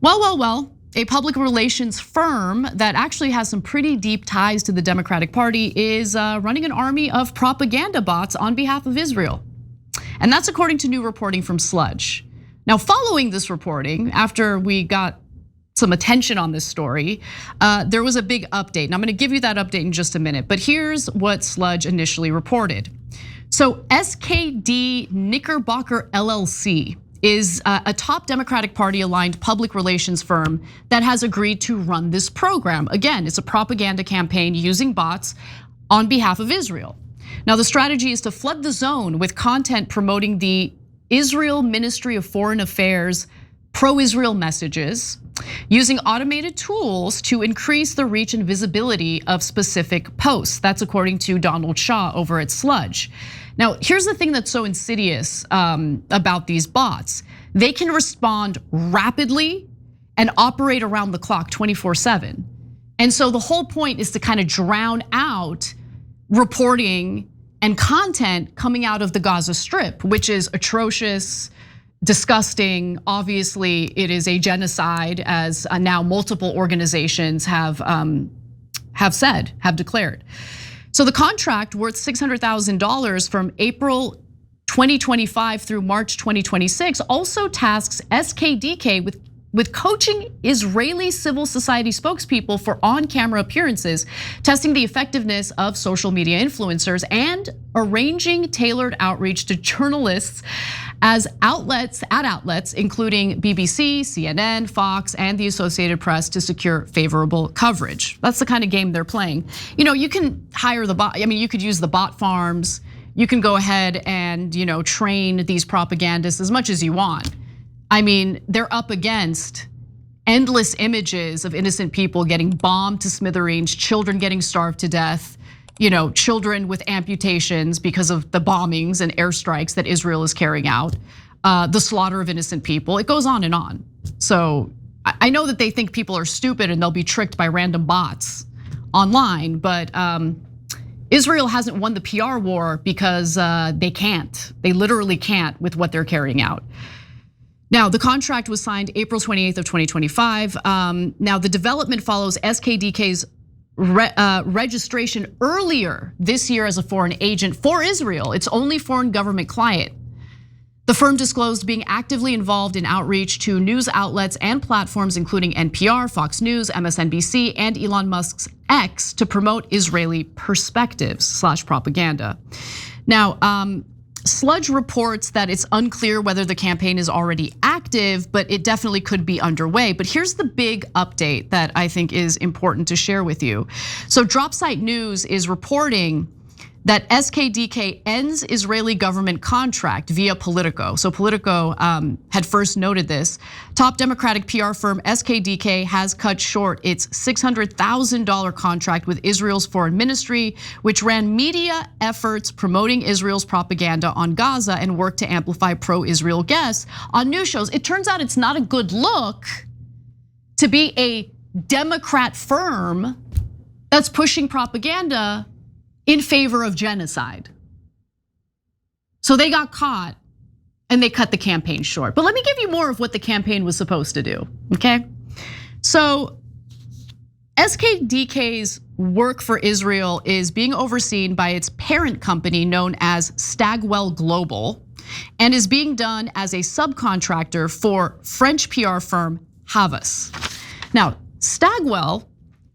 Well. A public relations firm that actually has some pretty deep ties to the Democratic Party is running an army of propaganda bots on behalf of Israel. And that's according to new reporting from Sludge. Now, following this reporting, after we got some attention on this story, there was a big update. And I'm gonna give you that update in just a minute, but here's what Sludge initially reported. So SKD Knickerbocker LLC is a top Democratic Party aligned public relations firm that has agreed to run this program. Again, it's a propaganda campaign using bots on behalf of Israel. Now, the strategy is to flood the zone with content promoting the Israel Ministry of Foreign Affairs pro-Israel messages, using automated tools to increase the reach and visibility of specific posts. That's according to Donald Shaw over at Sludge. Now, here's the thing that's so insidious about these bots. They can respond rapidly and operate around the clock 24/7. And so the whole point is to kind of drown out reporting and content coming out of the Gaza Strip, which is atrocious, disgusting. Obviously, it is a genocide, as now multiple organizations have declared. So the contract worth $600,000 from April 2025 through March 2026 also tasks SKDK with coaching Israeli civil society spokespeople for on-camera appearances, testing the effectiveness of social media influencers, and arranging tailored outreach to journalists at outlets including BBC, CNN, Fox, and the Associated Press to secure favorable coverage. That's the kind of game they're playing. You can hire the bot. I mean, you could use the bot farms. You can go ahead and train these propagandists as much as you want. I mean, they're up against endless images of innocent people getting bombed to smithereens, children getting starved to death, children with amputations because of the bombings and airstrikes that Israel is carrying out, the slaughter of innocent people. It goes on and on. So I know that they think people are stupid and they'll be tricked by random bots online, but Israel hasn't won the PR war because they can't. They literally can't with what they're carrying out. Now, the contract was signed April 28th of 2025. Now, the development follows SKDK's registration earlier this year as a foreign agent for Israel, its only foreign government client. The firm disclosed being actively involved in outreach to news outlets and platforms including NPR, Fox News, MSNBC, and Elon Musk's X to promote Israeli perspectives / propaganda. Now, Sludge reports that it's unclear whether the campaign is already active, but it definitely could be underway. But here's the big update that I think is important to share with you. So Dropsite News is reporting that SKDK ends Israeli government contract via Politico. So Politico had first noted this. Top Democratic PR firm SKDK has cut short its $600,000 contract with Israel's foreign ministry, which ran media efforts promoting Israel's propaganda on Gaza and worked to amplify pro-Israel guests on news shows. It turns out it's not a good look to be a Democrat firm that's pushing propaganda in favor of genocide. So they got caught and they cut the campaign short. But let me give you more of what the campaign was supposed to do, okay? So SKDK's work for Israel is being overseen by its parent company known as Stagwell Global and is being done as a subcontractor for French PR firm Havas. Now, Stagwell,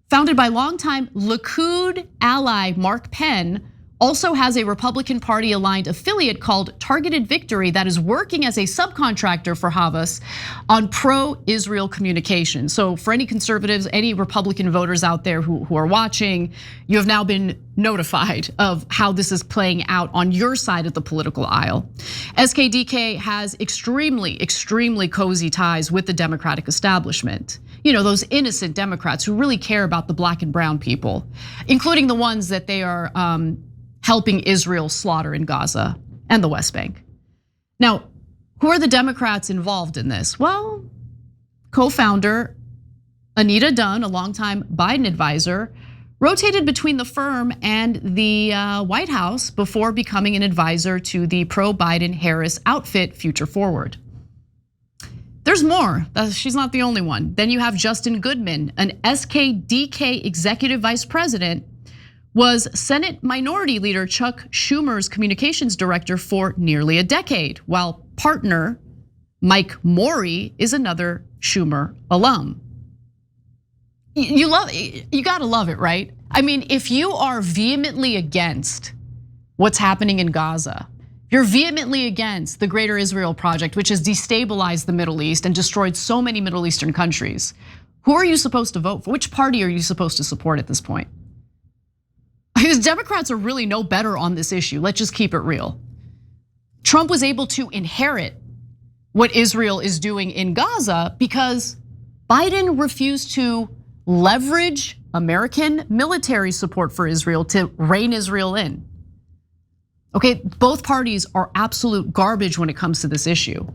founded by longtime Likud ally Mark Penn, also has a Republican Party aligned affiliate called Targeted Victory that is working as a subcontractor for Havas on pro-Israel communication. So for any conservatives, any Republican voters out there who are watching, you have now been notified of how this is playing out on your side of the political aisle. SKDK has extremely cozy ties with the Democratic establishment. Those innocent Democrats who really care about the black and brown people, including the ones that they are helping Israel slaughter in Gaza and the West Bank. Now, who are the Democrats involved in this? Well, co-founder Anita Dunn, a longtime Biden advisor, rotated between the firm and the White House before becoming an advisor to the pro-Biden Harris outfit Future Forward. There's more. She's not the only one. Then you have Justin Goodman, an SKDK executive vice president, was Senate Minority Leader Chuck Schumer's communications director for nearly a decade, while partner Mike Morey is another Schumer alum. You gotta love it, right? I mean, if you are vehemently against what's happening in Gaza, you're vehemently against the Greater Israel Project, which has destabilized the Middle East and destroyed so many Middle Eastern countries. Who are you supposed to vote for? Which party are you supposed to support at this point? Because Democrats are really no better on this issue. Let's just keep it real. Trump was able to inherit what Israel is doing in Gaza because Biden refused to leverage American military support for Israel to rein Israel in. Okay, both parties are absolute garbage when it comes to this issue.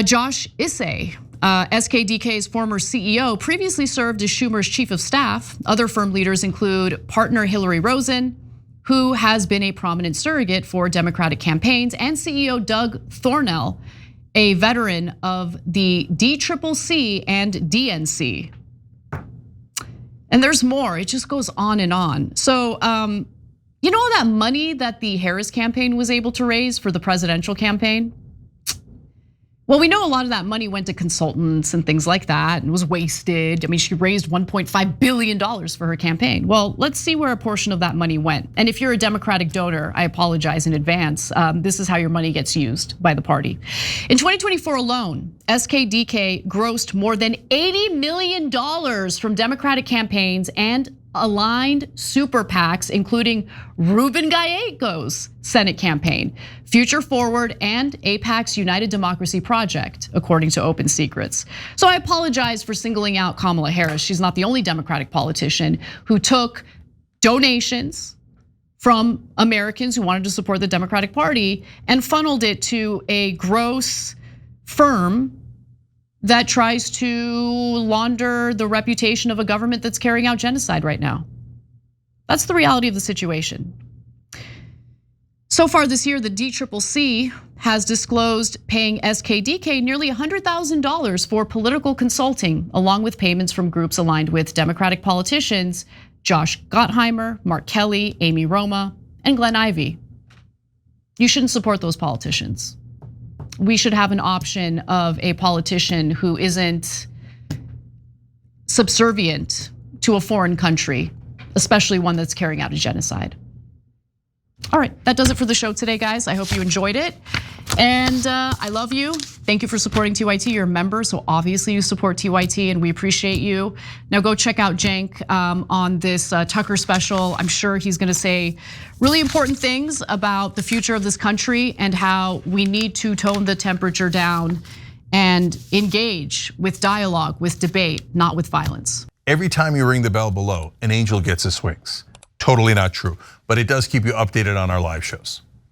Josh Issei, SKDK's former CEO, previously served as Schumer's chief of staff. Other firm leaders include partner Hillary Rosen, who has been a prominent surrogate for Democratic campaigns, and CEO Doug Thornell, a veteran of the DCCC and DNC. And there's more, it just goes on and on. So, you know that money that the Harris campaign was able to raise for the presidential campaign? Well, we know a lot of that money went to consultants and things like that and was wasted. I mean, she raised $1.5 billion for her campaign. Well, let's see where a portion of that money went. And if you're a Democratic donor, I apologize in advance. This is how your money gets used by the party. In 2024 alone, SKDK grossed more than $80 million from Democratic campaigns and aligned super PACs, including Ruben Gallego's Senate campaign, Future Forward, and AIPAC's United Democracy Project, according to Open Secrets. So I apologize for singling out Kamala Harris. She's not the only Democratic politician who took donations from Americans who wanted to support the Democratic Party and funneled it to a gross firm that tries to launder the reputation of a government that's carrying out genocide right now. That's the reality of the situation. So far this year, the DCCC has disclosed paying SKDK nearly $100,000 for political consulting, along with payments from groups aligned with Democratic politicians Josh Gottheimer, Mark Kelly, Amy Roma, and Glenn Ivey. You shouldn't support those politicians. We should have an option of a politician who isn't subservient to a foreign country, especially one that's carrying out a genocide. All right, that does it for the show today, guys. I hope you enjoyed it. And I love you. Thank you for supporting TYT. You're a member, so obviously you support TYT and we appreciate you. Now go check out Cenk on this Tucker special. I'm sure he's gonna say really important things about the future of this country and how we need to tone the temperature down and engage with dialogue, with debate, not with violence. Every time you ring the bell below, an angel gets his wings. Totally not true, but it does keep you updated on our live shows.